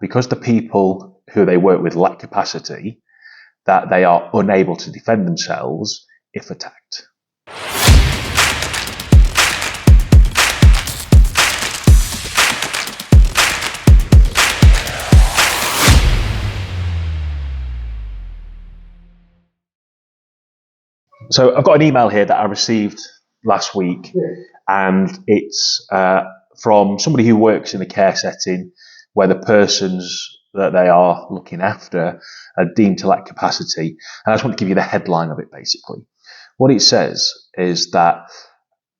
because the people who they work with lack capacity, that they are unable to defend themselves if attacked. So I've got an email here that I received last week, and it's from somebody who works in a care setting where the persons that they are looking after are deemed to lack capacity. And I just want to give you the headline of it, basically. What it says is that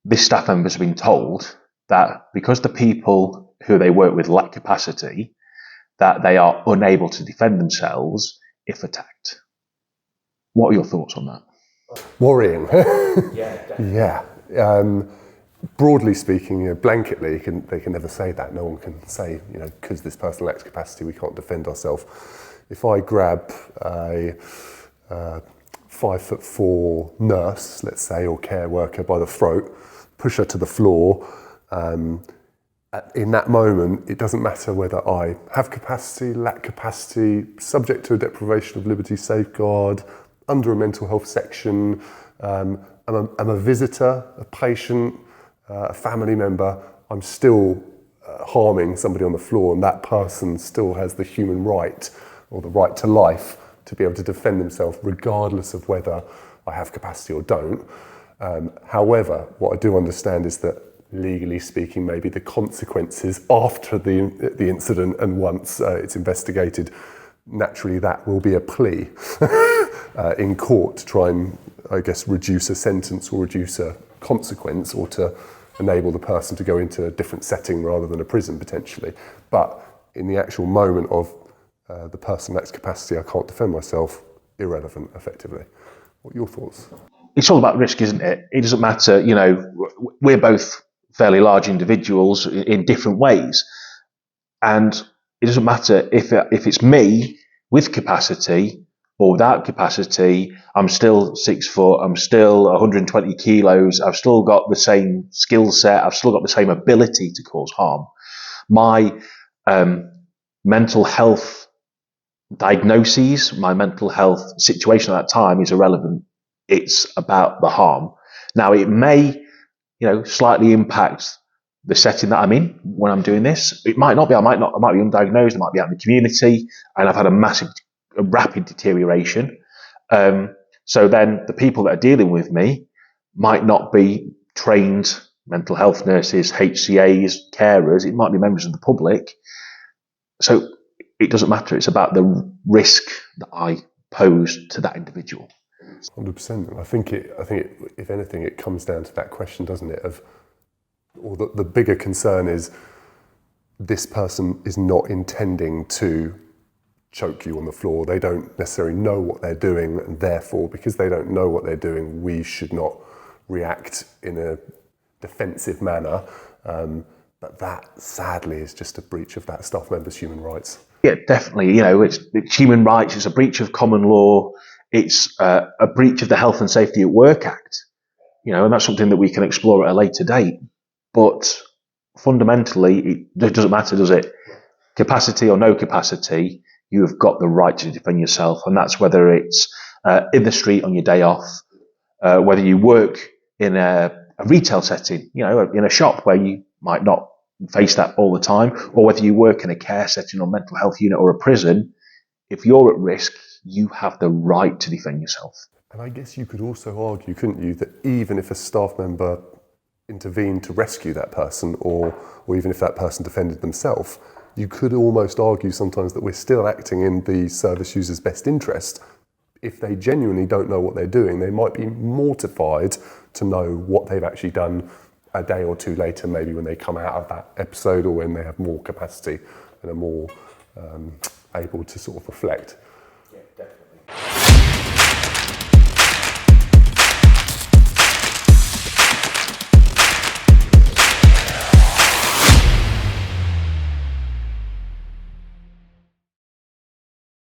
this staff member has been told that because the people who they work with lack capacity, that they are unable to defend themselves if attacked. What are your thoughts on that? Worrying. Yeah, definitely. Yeah. Broadly speaking, blanketly, they can never say that. No one can say, because this person lacks capacity, we can't defend ourselves. If I grab a 5'4" nurse, let's say, or care worker by the throat, push her to the floor, in that moment, it doesn't matter whether I have capacity, lack capacity, subject to a deprivation of liberty safeguard, under a mental health section, I'm a visitor, a patient, a family member, I'm still harming somebody on the floor, and that person still has the human right, or the right to life, to be able to defend themselves regardless of whether I have capacity or don't. However, what I do understand is that legally speaking, maybe the consequences after the incident and once it's investigated, naturally that will be a plea in court to try and, I guess, reduce a sentence or reduce a consequence, or to enable the person to go into a different setting rather than a prison potentially. But in the actual moment of the person lacks capacity, I can't defend myself, irrelevant effectively. What are your thoughts? It's all about risk, isn't it? It doesn't matter, we're both fairly large individuals in different ways. And it doesn't matter if it's me with capacity or without capacity. I'm still 6 foot, I'm still 120 kilos, I've still got the same skill set, I've still got the same ability to cause harm. My mental health diagnoses, my mental health situation at that time is irrelevant. It's about the harm. Now, it may, slightly impact the setting that I'm in when I'm doing this. It might not be. I might be undiagnosed. I might be out in the community, and I've had a rapid deterioration. So then the people that are dealing with me might not be trained mental health nurses, HCAs, carers. It might be members of the public. So it doesn't matter. It's about the risk that I pose to that individual. 100%. I think if anything, it comes down to that question, doesn't it? The bigger concern is this person is not intending to choke you on the floor. They don't necessarily know what they're doing, and therefore, because they don't know what they're doing, we should not react in a defensive manner. But that, sadly, is just a breach of that staff member's human rights. Yeah, definitely. It's human rights. It's a breach of common law. It's a breach of the Health and Safety at Work Act. And that's something that we can explore at a later date. But fundamentally, it doesn't matter, does it? Capacity or no capacity, you have got the right to defend yourself. And that's whether it's in the street on your day off, whether you work in a retail setting, in a shop where you might not face that all the time, or whether you work in a care setting or mental health unit or a prison. If you're at risk, you have the right to defend yourself. And I guess you could also argue, couldn't you, that even if a staff member intervened to rescue that person, or even if that person defended themselves, you could almost argue sometimes that we're still acting in the service user's best interest. If they genuinely don't know what they're doing, they might be mortified to know what they've actually done a day or two later, maybe when they come out of that episode, or when they have more capacity and are more able to sort of reflect. Yeah, definitely.